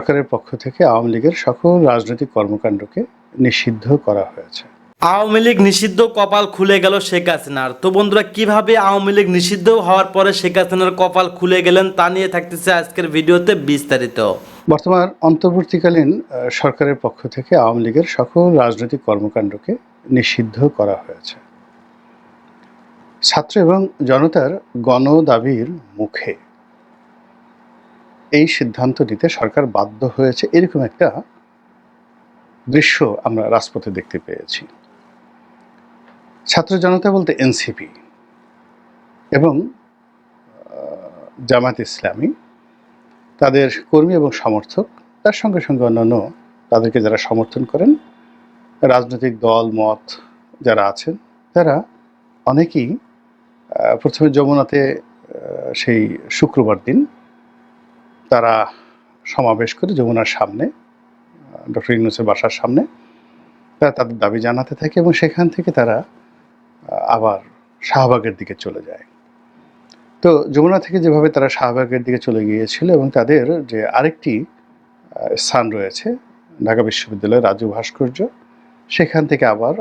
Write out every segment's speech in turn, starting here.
সরকারের পক্ষ থেকে আওয়ামী লীগের সকল রাজনৈতিক কর্মকাণ্ডকে নিষিদ্ধ করা হয়েছে। আওয়ামী লীগ নিষিদ্ধ, কপাল খুলে গেল শেখ হাসিনার। তো বন্ধুরা, কিভাবে আওয়ামী লীগ নিষিদ্ধ হওয়ার পরে শেখ হাসিনার কপাল খুলে গেলেন তা নিয়ে থাকতেছে আজকের ভিডিওতে বিস্তারিত। বর্তমান অন্তর্বর্তীকালীন সরকারের পক্ষ থেকে আওয়ামী লীগের সকল রাজনৈতিক কর্মকাণ্ডকে নিষিদ্ধ করা হয়েছে। ছাত্র এবং জনতার গণদাবির মুখে এই সিদ্ধান্ত নিতে সরকার বাধ্য হয়েছে, এরকম একটা দৃশ্য আমরা রাজপথে দেখতে পেয়েছি। ছাত্র জনতা বলতে এনসিপি এবং জামায়াত ইসলামী, তাদের কর্মী এবং সমর্থক, তার সঙ্গে সঙ্গে অন্যান্য তাদেরকে যারা সমর্থন করেন, রাজনৈতিক দল মত যারা আছেন, তারা অনেকেই প্রথমে যমুনাতে সেই শুক্রবার দিন তারা সমাবেশ করে যমুনার সামনে, ডক্টর ইউনূসের বাসার সামনে তারা তাদের দাবি জানাতে থাকে এবং সেখান থেকে তারা আবার শাহবাগের দিকে চলে যায়। তো যমুনা থেকে যেভাবে তারা শাহবাগের দিকে চলে গিয়েছিল এবং তাদের যে আরেকটি স্থান রয়েছে ঢাকা বিশ্ববিদ্যালয়ের রাজু ভাস্কর্য, সেখান থেকে আবার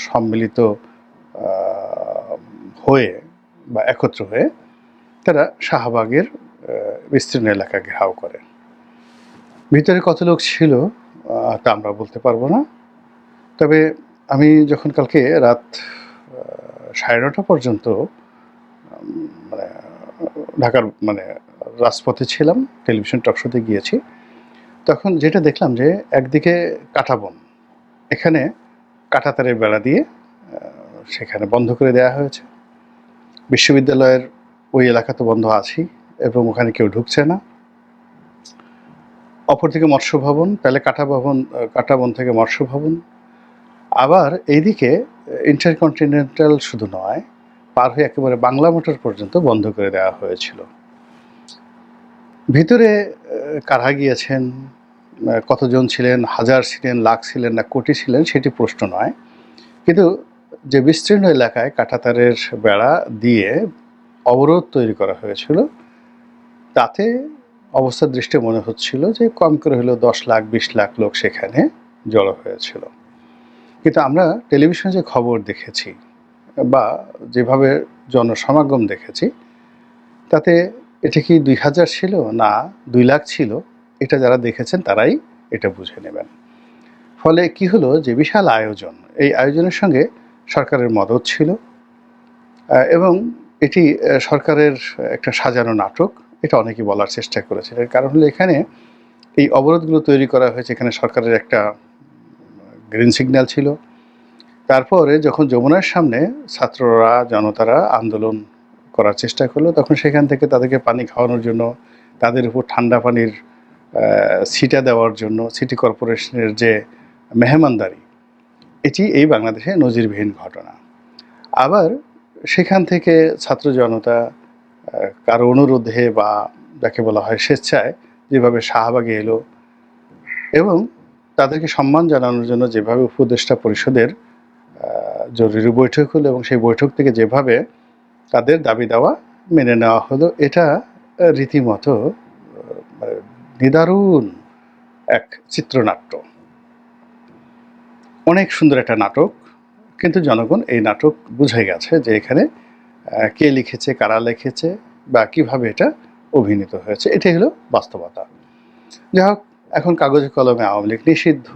সম্মিলিত হয়ে বা একত্র হয়ে তারা শাহবাগের বিস্তীর্ণ এলাকা ঘেরাও করে। ভিতরে কত লোক ছিল তা আমরা বলতে পারবো না, তবে আমি যখন কালকে রাত 9:30 পর্যন্ত মানে ঢাকার রাজপথে ছিলাম, টেলিভিশন টকশোতে গিয়েছি, তখন যেটা দেখলাম যে একদিকে কাঁটাবন, এখানে কাঁটাতারের বেড়া দিয়ে সেখানে বন্ধ করে দেওয়া হয়েছে। বিশ্ববিদ্যালয়ের ওই এলাকা তো বন্ধ আছেই এবং ওখানে কেউ ঢুকছে না। অপরদিকে মৎস্য ভবন, তাহলে কাঁটাবন থেকে মৎস্য ভবন, আবার এইদিকে ইন্টারকন্টিনেন্টাল শুধু নয়, পার হয়ে একেবারে বাংলা মোটর পর্যন্ত বন্ধ করে দেওয়া হয়েছিল। ভিতরে কারা গিয়েছেন, কতজন ছিলেন, হাজার ছিলেন, লাখ ছিলেন না কোটি ছিলেন, সেটি প্রশ্ন নয়, কিন্তু যে বিস্তীর্ণ এলাকায় কাঁটাতারের বেড়া দিয়ে অবরোধ তৈরি করা হয়েছিল, তাতে অবস্থার দৃষ্টে মনে হচ্ছিল যে কম করে হলেও 10 লাখ 20 লাখ লোক সেখানে জড়ো হয়েছিল। কিন্তু আমরা টেলিভিশনে যে খবর দেখেছি বা যেভাবে জনসমাগম দেখেছি, তাতে এটা কি 2000 ছিল না 2 লাখ ছিল, এটা যারা দেখেছেন তারাই এটা বুঝে নেবেন। ফলে কি হলো যে বিশাল আয়োজন, এই আয়োজনের সঙ্গে সরকারের মদত ছিল এবং এটি সরকারের একটা সাজানো নাটক, এটা অনেকেই বলার চেষ্টা করেছে। এর কারণ হলো এখানে এই অবরোধগুলো তৈরি করা হয়েছে, এখানে সরকারের একটা গ্রিন সিগন্যাল ছিল। তারপরে যখন যমুনার সামনে ছাত্ররা জনতারা আন্দোলন করার চেষ্টা করলো, তখন সেখান থেকে তাদেরকে পানি খাওয়ানোর জন্য, তাদের উপর ঠান্ডা পানির ছিটা দেওয়ার জন্য সিটি কর্পোরেশনের যে মেহমানদারি, এটি এই বাংলাদেশে নজিরবিহীন ঘটনা। আবার সেখান থেকে ছাত্র জনতা কারো অনুরোধে বা যাকে বলা হয় স্বেচ্ছায় যেভাবে শাহবাগে এলো এবং তাদেরকে সম্মান জানানোর জন্য যেভাবে উপদেষ্টা পরিষদের জরুরি বৈঠক হলো এবং সেই বৈঠক থেকে যেভাবে তাদের দাবি দেওয়া মেনে নেওয়া হলো, এটা রীতিমতো নিদারুণ এক চিত্রনাট্য, অনেক সুন্দর একটা নাটক। কিন্তু জনগণ এই নাটক বুঝে গেছে যে এখানে কে লিখেছে, কারা লিখেছে বা কিভাবে এটা অভিনীত হয়েছে, এটাই হলো বাস্তবতা। যাই হোক, এখন কাগজে কলমে আওয়ামী লীগ নিষিদ্ধ,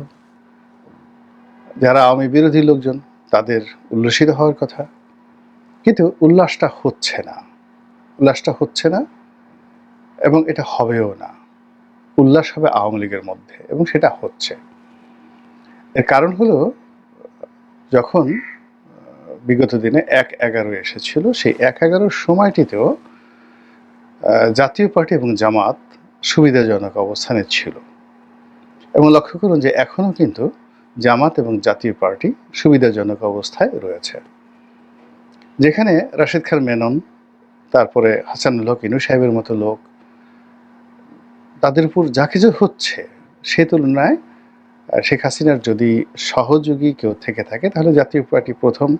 যারা আওয়ামী বিরোধী লোকজন তাদের উল্লসিত হওয়ার কথা, কিন্তু উল্লাসটা হচ্ছে না এবং এটা হবেও না। উল্লাস হবে আওয়ামী লীগের মধ্যে এবং সেটা হচ্ছে। এর কারণ হলো, যখন বিগত দিনে 1/11 এসেছিল, সেই 1/11 সময়টিতেও জাতীয় পার্টি এবং জামাত সুবিধাজনক অবস্থানে ছিল এবং লক্ষ্য করুন যে এখনও কিন্তু জামাত এবং জাতীয় পার্টি সুবিধাজনক অবস্থায় রয়েছে। যেখানে রাশেদ খান মেনন, তারপরে হাসানুল হক ইনু সাহেবের মতো লোক, তাদের উপর যা কিছু হচ্ছে, সে তুলনায় শেখ হাসিনার যদি সহযোগী কেউ থেকে থাকে তাহলে জাতীয় পার্টি প্রথম।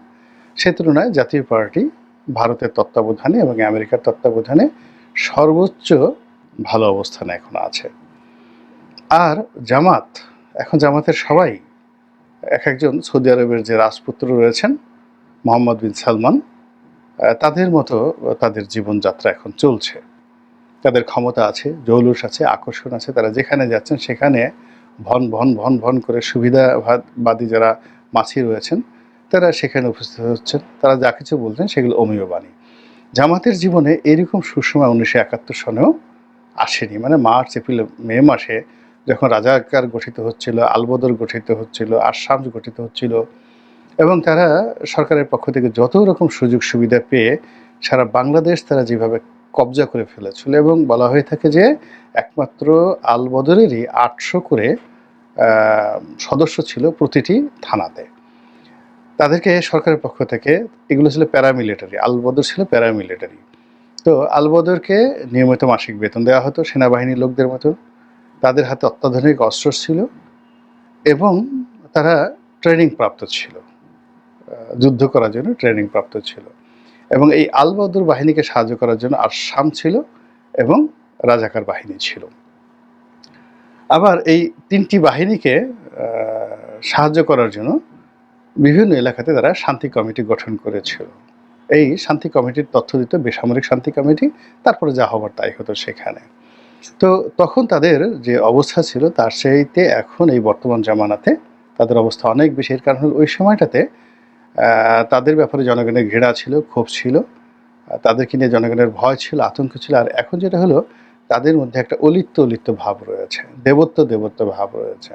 সে তুলনায় জাতীয় পার্টি ভারতের তত্ত্বাবধানে এবং আমেরিকার তত্ত্বাবধানে সর্বোচ্চ ভালো অবস্থানে এখন আছে। আর জামাত, এখন জামাতের সবাই এক একজন সৌদি আরবের যে রাজপুত্র রয়েছেন মোহাম্মদ বিন সালমান, তাদের মতো তাদের জীবনযাত্রা এখন চলছে। তাদের ক্ষমতা আছে, জৌলুস আছে, আকর্ষণ আছে, তারা যেখানে যাচ্ছেন সেখানে ভন ভন ভন ভন করে সুবিধাবাদী যারা মাছি রয়েছেন তারা সেখানে উপস্থিত হচ্ছেন, তারা যা কিছু বলছেন সেগুলো অমীয় বাণী। জামাতের জীবনে এরকম সুসময় 1971 সনেও আসেনি। মানে মার্চ, এপ্রিল, মে মাসে যখন রাজাকার গঠিত হচ্ছিল, আলবদর গঠিত হচ্ছিল, আশামস গঠিত হচ্ছিল এবং তারা সরকারের পক্ষ থেকে যত রকম সুযোগ সুবিধা পেয়ে সারা বাংলাদেশ তারা যেভাবে কবজা করে ফেলেছিল, এবং বলা হয়ে থাকে যে একমাত্র আলবদরেরই 800 করে সদস্য ছিল প্রতিটি থানাতে। তাদেরকে সরকারের পক্ষ থেকে, এগুলো ছিল প্যারামিলিটারি, আলবদর ছিল প্যারামিলিটারি। তো আলবদরকে নিয়মিত মাসিক বেতন দেওয়া হতো সেনাবাহিনীর লোকদের মতো। তাদের হাতে অত্যাধুনিক অস্ত্র ছিল এবং তারা ট্রেনিং প্রাপ্ত ছিল, যুদ্ধ করার জন্য ট্রেনিং প্রাপ্ত ছিল। এবং এই আলবদর বাহিনীকে সাহায্য করার জন্য আসাম ছিল এবং রাজাকার বাহিনী ছিল। আবার এই তিনটি বাহিনীকে সাহায্য করার জন্য বিভিন্ন এলাকাতে তারা শান্তি কমিটি গঠন করেছিল। এই শান্তি কমিটির তথ্য দিত বেসামরিক শান্তি কমিটি, তারপরে যা হবার তাই হতো সেখানে। তো তখন তাদের যে অবস্থা ছিল তার চাইতে এখন এই বর্তমান জামানাতে তাদের অবস্থা অনেক বেশি। এর কারণ হলো ওই সময়টাতে তাদের ব্যাপারে জনগণের ঘৃণা ছিল, ক্ষোভ ছিল, তাদেরকে নিয়ে জনগণের ভয় ছিল, আতঙ্ক ছিল। আর এখন যেটা হলো, তাদের মধ্যে একটা অলিপ্ত অলিপ্ত ভাব রয়েছে, দেবত্ব দেবত্ব ভাব রয়েছে।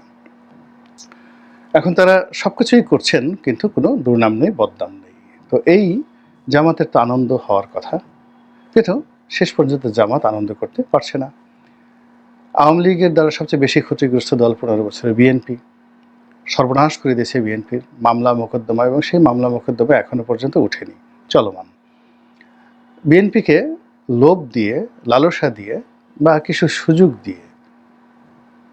এখন তারা সব কিছুই করছেন কিন্তু কোনো দুর্নাম নেই, বদনাম নেই। তো এই জামাতের তো আনন্দ হওয়ার কথা, কিন্তু শেষ পর্যন্ত জামাত আনন্দ করতে পারছে না। আওয়ামী লীগের দ্বারা সবচেয়ে বেশি ক্ষতিগ্রস্ত দল 15 বছরের বিএনপি, সর্বনাশ করে দিয়েছে বিএনপির মামলা মোকদ্দমা, এবং সেই মামলা মোকদ্দমা এখনো পর্যন্ত উঠেনি, চলমান। বিএনপিকে লোভ দিয়ে, লালসা দিয়ে বা কিছু সুযোগ দিয়ে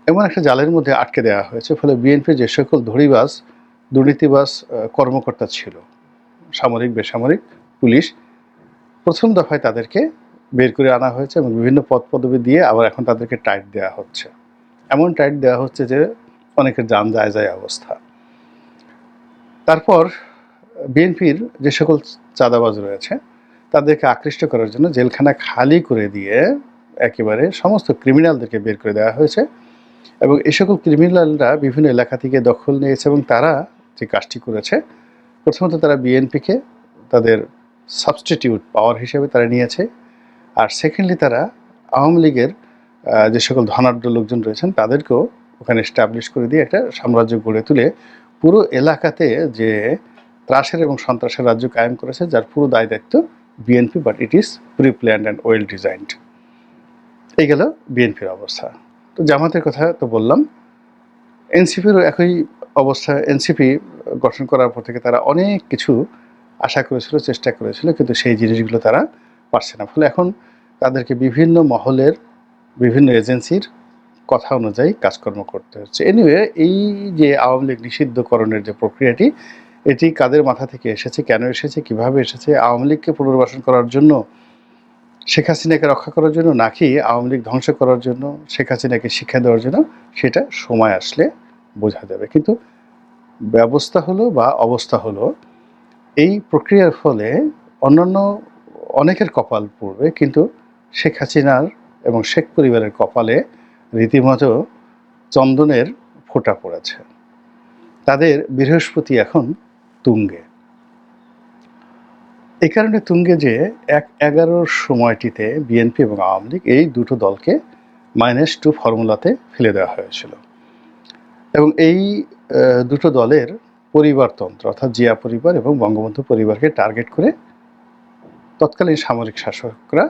এমন একটা জালের মধ্যে আটকে দেওয়া হয়েছে, ফলে বিএনপির যে সকল ধড়িবাজ, দুর্নীতিবাজ কর্মকর্তা ছিল, সামরিক, বেসামরিক, পুলিশ, প্রথম দফায় তাদেরকে বের করে আনা হয়েছে এবং বিভিন্ন পদ পদবি দিয়ে আবার এখন তাদেরকে টাইট দেওয়া হচ্ছে। এমন টাইট দেওয়া হচ্ছে যে অনেকের জান যায় যায় অবস্থা। তারপর বিএনপির যে সকল চাঁদাবাজ রয়েছে তাদেরকে আকৃষ্ট করার জন্য জেলখানা খালি করে দিয়ে একেবারে সমস্ত ক্রিমিনালদেরকে বের করে দেওয়া হয়েছে, এবং এই সকল ক্রিমিনালরা বিভিন্ন এলাকা থেকে দখল নিয়েছে। এবং তারা যে কাজটি করেছে, প্রথমত তারা বিএনপিকে তাদের সাবস্টিটিউট পাওয়ার হিসেবে তারা নিয়েছে, আর সেকেন্ডলি তারা আওয়ামী লীগের যে সকল ধনাঢ্য লোকজন রয়েছেন তাদেরকেও ওখানে এস্টাবলিশ করে দিয়ে একটা সাম্রাজ্য গড়ে তুলে পুরো এলাকাতে যে ত্রাসের এবং সন্ত্রাসের রাজ্য কায়েম করেছে, যার পুরো দায় দায়িত্ব BNP, but it is pre planned and well designed. এই গেল বিএনপির অবস্থা। তো জামাতের কথা তো বললাম, এনসিপিরও একই অবস্থা। এনসিপি গঠন করার পর থেকে তারা অনেক কিছু আশা করেছিল, চেষ্টা করেছিল, কিন্তু সেই জিনিসগুলো তারা পারছে না। ফলে এখন তাদেরকে বিভিন্ন মহলের, বিভিন্ন এজেন্সির কথা অনুযায়ী কাজকর্ম করতে হচ্ছে। এনিওয়ে, এই যে আওয়ামী লীগ নিষিদ্ধকরণের যে প্রক্রিয়াটি, এটি কাদের মাথা থেকে এসেছে, কেন এসেছে, কিভাবে এসেছে, আওয়ামী লীগকে পুনর্বাসন করার জন্য, শেখ হাসিনাকে রক্ষা করার জন্য, নাকি আওয়ামী লীগ ধ্বংস করার জন্য, শেখ হাসিনাকে শিক্ষা দেওয়ার জন্য, সেটা সময় আসলে বোঝা যাবে। কিন্তু ব্যবস্থা হলো বা অবস্থা হলো, এই প্রক্রিয়ার ফলে অন্যান্য অনেকের কপাল পড়বে, কিন্তু শেখ হাসিনার এবং শেখ পরিবারের কপালে রীতিমতো চন্দনের ফোঁটা পড়েছে। তাদের বৃহস্পতি এখন তুঙ্গে। এই কারণে তুঙ্গে যে 1/11 সময়টিতে বিএনপি এবং আওয়ামী লীগ এই দুটো দলকে -2 ফর্মুলাতে ফেলে দেওয়া হয়েছিল, এবং এই দুটো দলের পরিবারতন্ত্র, অর্থাৎ জিয়া পরিবার এবং বঙ্গবন্ধু পরিবারকে টার্গেট করে তৎকালীন সামরিক শাসকরা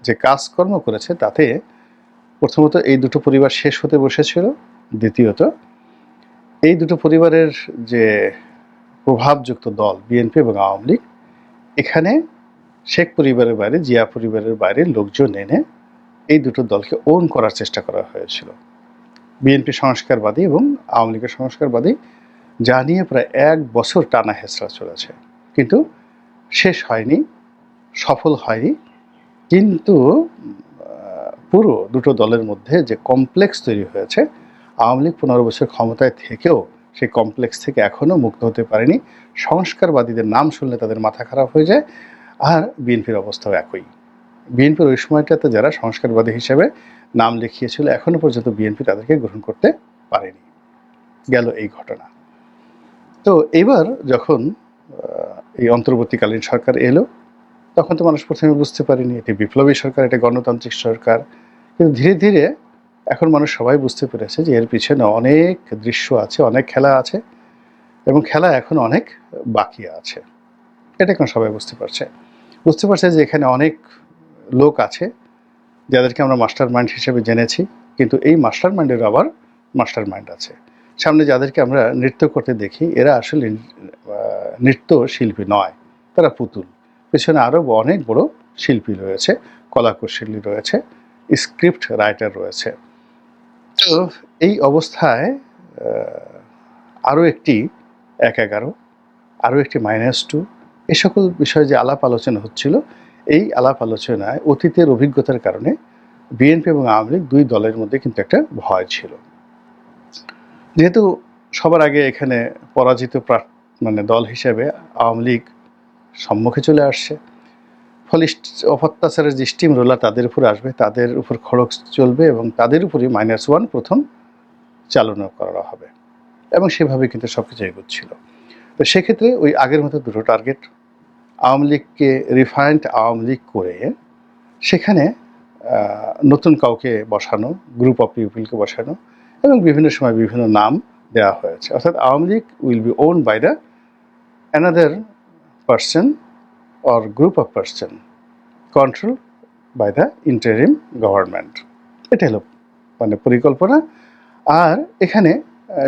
যে কাজকর্ম করেছে, তাতে প্রথমত এই দুটো পরিবার শেষ হতে বসেছিল, দ্বিতীয়ত এই দুটো পরিবারের যে প্রভাবযুক্ত দল বিএনপি এবং আওয়ামী লীগ, এখানে শেখ পরিবারের বাইরে, জিয়া পরিবারের বাইরে লোকজন এনে এই দুটো দলকে ওন করার চেষ্টা করা হয়েছিল। বিএনপি সংস্কারবাদী এবং আওয়ামী লীগের সংস্কারবাদী, যা নিয়ে প্রায় 1 বছর টানা হেঁচড়া চলেছে, কিন্তু শেষ হয়নি, সফল হয়নি। কিন্তু পুরো দুটো দলের মধ্যে যে কমপ্লেক্স তৈরি হয়েছে, আওয়ামী লীগ 15 বছর ক্ষমতায় থেকেও সেই কমপ্লেক্স থেকে এখনও মুক্ত হতে পারেনি। সংস্কারবাদীদের নাম শুনলে তাদের মাথা খারাপ হয়ে যায়। আর বিএনপির অবস্থাও একই। বিএনপির ওই সময়টাতে যারা সংস্কারবাদী হিসেবে নাম লিখিয়েছিল, এখনো পর্যন্ত বিএনপি তাদেরকে গ্রহণ করতে পারেনি। গেল এই ঘটনা। তো এবার যখন এই অন্তর্বর্তীকালীন সরকার এলো, তখন তো মানুষ প্রথমে বুঝতে পারেনি এটি বিপ্লবী সরকার, এটা গণতান্ত্রিক সরকার। কিন্তু ধীরে ধীরে এখন মানুষ সবাই বুঝতে পেরেছে যে এর পিছনে অনেক দৃশ্য আছে, অনেক খেলা আছে, এবং খেলা এখন অনেক বাকি আছে। এটা এখন সবাই বুঝতে পারছে যে এখানে অনেক লোক আছে যাদেরকে আমরা মাস্টার মাইন্ড হিসেবে জেনেছি, কিন্তু এই মাস্টার মাইন্ডের আবার মাস্টার মাইন্ড আছে। সামনে যাদেরকে আমরা নৃত্য করতে দেখি, এরা আসলে নৃত্য শিল্পী নয়, তারা পুতুল। পেছনে আরও অনেক বড় শিল্পী রয়েছে, কলাকুশলী রয়েছে, স্ক্রিপ্ট রাইটার রয়েছে। তো এই অবস্থায় আরও একটি 1-11, আরও একটি -2, এ সকল বিষয়ে যে আলাপ আলোচনা হচ্ছিল, এই আলাপ আলোচনায় অতীতের অভিজ্ঞতার কারণে বিএনপি এবং আওয়ামী লীগ দুই দলের মধ্যে কিন্তু একটা ভয় ছিল। যেহেতু সবার আগে এখানে পরাজিত দল হিসেবে আওয়ামী লীগ সম্মুখে চলে আসছে, ফলে অত্যাচারের যে স্টিম রোলার তাদের উপর আসবে, তাদের উপর খড়গ চলবে এবং তাদের উপরই -1 প্রথম চালনা করা হবে, এবং সেভাবে কিন্তু সব কিছু এগোচ্ছিল। তো সেক্ষেত্রে ওই আগের মতো দুটো টার্গেট, আওয়ামী লীগকে রিফাইন্ড আওয়ামী লীগ করে সেখানে নতুন কাউকে বসানো, গ্রুপ অফ পিপলকে বসানো, এবং বিভিন্ন সময় বিভিন্ন নাম দেওয়া হয়েছে। অর্থাৎ Awami League will be owned by the another person or group of person control by the interim government. এটা হলো পরিকল্পনা। আর এখানে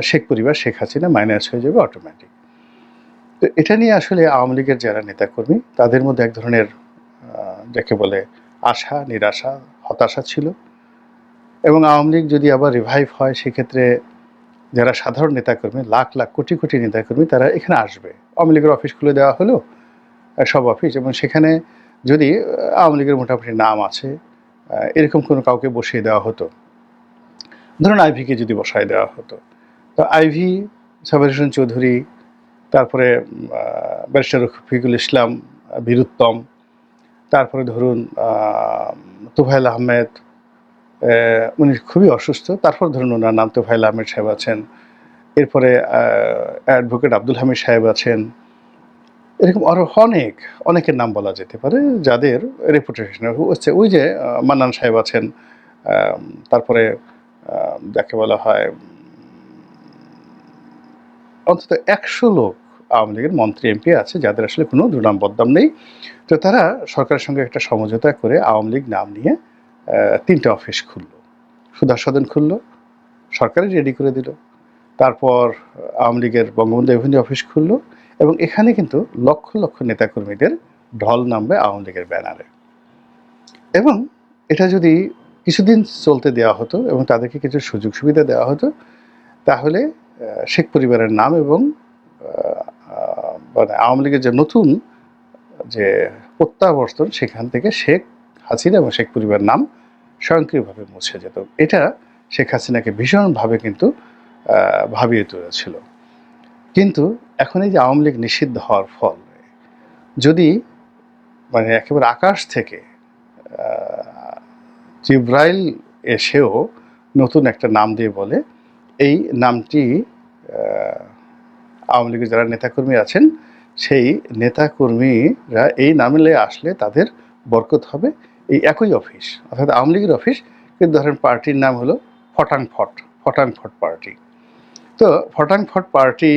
শেখ পরিবার, শেখ হাসিনা মাইনাস হয়ে যাবে অটোমেটিক। তো এটা নিয়ে আসলে আওয়ামী লীগের যারা নেতাকর্মী, তাদের মধ্যে এক ধরনের যাকে বলে আশা, নিরাশা, হতাশা ছিল। এবং আওয়ামী লীগ যদি আবার রিভাইভ হয়, সেক্ষেত্রে যারা সাধারণ নেতাকর্মী, লাখ লাখ কোটি কোটি নেতাকর্মী, তারা এখানে আসবে। আওয়ামী লীগের অফিস খুলে দেওয়া হলো, সব অফিস, এবং সেখানে যদি আওয়ামী লীগের মোটামুটি নাম আছে এরকম কোনো কাউকে বসিয়ে দেওয়া হতো, ধরুন আইভিকে যদি বসায় দেওয়া হতো, তো আইভি, সাবের হোসেন চৌধুরী, তারপরে ব্যারিস্টার রফিকুল ইসলাম বীরুত্তম, তারপরে ধরুন তোফায়েল আহমেদ, উনি খুবই অসুস্থ, তারপর ধরুন ওনার নাম তোফায়েল আহমেদ সাহেব আছেন, এরপরে অ্যাডভোকেট আব্দুল হামিদ সাহেব আছেন, এরকম আরও অনেকের নাম বলা যেতে পারে যাদের রেপুটেশন হচ্ছে। ওই যে মান্নান সাহেব আছেন, তারপরে যাকে বলা হয় অন্তত 100 লোক আওয়ামী লীগের মন্ত্রী এমপি আছে যাদের আসলে কোনো দুর্নাম বদনাম নেই। তো তারা সরকারের সঙ্গে একটা সমঝোতা করে আওয়ামী লীগ নাম নিয়ে 3টে অফিস খুললো, সুধার সদন খুললো, সরকারই রেডি করে দিল। তারপর আওয়ামী লীগের বঙ্গবন্ধু এভিনিউ অফিস খুললো, এবং এখানে কিন্তু লক্ষ লক্ষ নেতাকর্মীদের ঢল নামবে আওয়ামী লীগের ব্যানারে। এবং এটা যদি কিছুদিন চলতে দেওয়া হতো এবং তাদেরকে কিছু সুযোগ সুবিধা দেওয়া হতো, তাহলে শেখ পরিবারের নাম এবং আওয়ামী লীগের যে নতুন যে প্রত্যাবর্তন, সেখান থেকে শেখ হাসিনা এবং শেখ পরিবারের নাম স্বয়ংক্রিয়ভাবে মুছে যেত। এটা শেখ হাসিনাকে ভীষণভাবে কিন্তু ভাবিয়ে তুলেছিল। কিন্তু এখন এই যে আওয়ামী লীগ নিষিদ্ধ হওয়ার ফল, যদি একেবারে আকাশ থেকে জিব্রাইল এসেও নতুন একটা নাম দিয়ে বলে, এই নামটি আওয়ামী লীগের যারা নেতাকর্মী আছেন, সেই নেতাকর্মীরা এই নামে আসলে তাদের বরকত হবে, এই একই অফিস, অর্থাৎ আওয়ামী লীগের অফিস, কিন্তু ধরেন পার্টির নাম হলো ফটাংফট পার্টি। তো ফটাংফট পার্টি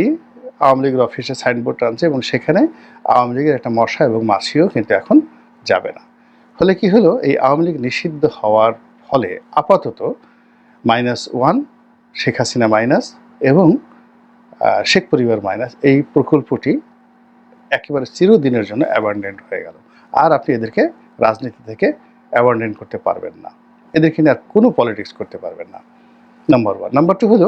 আওয়ামী লীগের অফিসে সাইনবোর্ড টানছে, এবং সেখানে আওয়ামী লীগের একটা মশা এবং মাছিও কিন্তু এখন যাবে না। ফলে কি হলো, এই আওয়ামী লীগ নিষিদ্ধ হওয়ার ফলে আপাতত -1, শেখ হাসিনা মাইনাস এবং শেখ পরিবার মাইনাস, এই প্রকল্পটি একেবারে চিরদিনের জন্য অ্যাবান্ডেন্ট হয়ে গেল। আর আপনি এদেরকে রাজনীতি থেকে অ্যাবান্ডেন্ট করতে পারবেন না, এদেরকে নিয়ে আর কোনো পলিটিক্স করতে পারবেন না, নাম্বার 1। নাম্বার 2 হলো,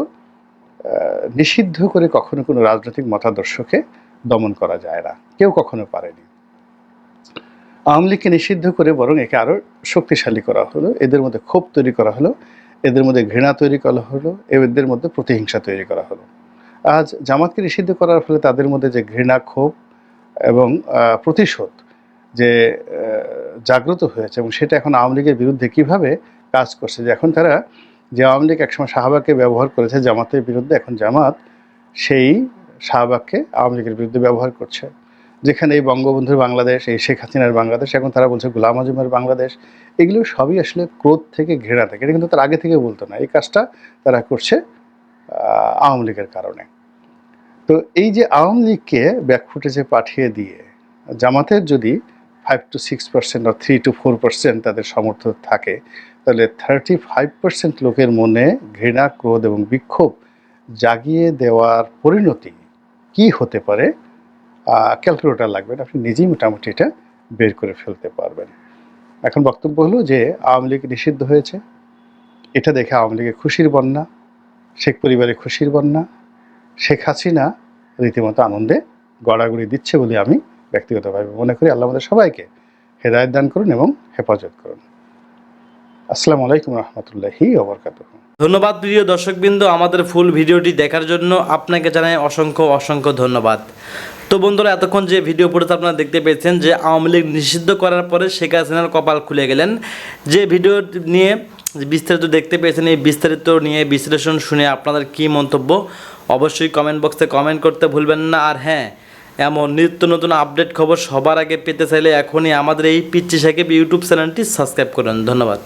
নিষিদ্ধ করে কখনো কোনো রাজনৈতিক মতাদর্শকে দমন করা যায় না, কেউ কখনো পারেনি। আওয়ামী লীগকে নিষিদ্ধ করে বরং একে আরও শক্তিশালী করা হলো, এদের মধ্যে ক্ষোভ তৈরি করা হলো, এদের মধ্যে ঘৃণা তৈরি করা হলো, এদের মধ্যে প্রতিহিংসা তৈরি করা হলো। আজ জামাতকে নিষিদ্ধ করার ফলে তাদের মধ্যে যে ঘৃণা, ক্ষোভ এবং প্রতিশোধ যে জাগ্রত হয়েছে, এবং সেটা এখন আওয়ামী লীগের বিরুদ্ধে কীভাবে কাজ করছে, যে এখন তারা যে আওয়ামী লীগ একসময় শাহবাগকে ব্যবহার করেছে জামাতের বিরুদ্ধে, এখন জামাত সেই শাহবাগকে আওয়ামী লীগের বিরুদ্ধে ব্যবহার করছে। যেখানে এই বঙ্গবন্ধুর বাংলাদেশ, এই শেখ হাসিনার বাংলাদেশ, এখন তারা বলছে গোলাম আজমের বাংলাদেশ। এগুলো সবই আসলে ক্রোধ থেকে, ঘৃণা থেকে। এটা কিন্তু তার আগে থেকে বলতো না, এই কাজটা তারা করছে আওয়ামী লীগের কারণে। তো এই যে আওয়ামী লীগকে ব্যাকফুটেজে পাঠিয়ে দিয়ে জামাতের যদি 5 to 6% বা 3 to 4% তাদের সমর্থন থাকে, তাহলে 35% লোকের মনে ঘৃণা, ক্রোধ এবং বিক্ষোভ জাগিয়ে দেওয়ার পরিণতি কি হতে পারে ক্যালকুলেটর লাগবে না, আপনি নিজেই মোটামুটি এটা বের করে ফেলতে পারবেন। এখন বক্তব্য হলো যে আওয়ামী লীগ নিষিদ্ধ হয়েছে, এটা দেখে আওয়ামী লীগের খুশির বন্যা, শেখ পরিবারের খুশির বন্যা, শেখ হাসিনা রীতিমতো আনন্দে গড়াগড়ি দিচ্ছে বলে আমি ব্যক্তিগতভাবে মনে করি। আল্লাহ আমাদের সবাইকে হেদায়েত দান করুন এবং হেফাজত করুন। আসসালামু আলাইকুম রহমতুল্লাহি ওয়া বারাকাতুহু। ধন্যবাদ প্রিয় দর্শকবৃন্দ, আমাদের ফুল ভিডিওটি দেখার জন্য আপনাকে জানাই অসংখ্য অসংখ্য ধন্যবাদ। তো বন্ধুরা, এতক্ষণ যে ভিডিও পড়েছে আপনারা দেখতে পেয়েছেন যে আওয়ামী লীগ নিষিদ্ধ করার পরে শেখ হাসিনার কপাল খুলে গেলেন। যে ভিডিও নিয়ে বিস্তারিত দেখতে পেয়েছেন, এই বিস্তারিত নিয়ে বিশ্লেষণ শুনে আপনাদের কী মন্তব্য অবশ্যই কমেন্ট বক্সে কমেন্ট করতে ভুলবেন না। আর হ্যাঁ, এমন নিত্য নতুন আপডেট খবর সবার আগে পেতে চাইলে এখনই আমাদের এই পিচ্চি সাকিব ইউটিউব চ্যানেলটি সাবস্ক্রাইব করুন। ধন্যবাদ।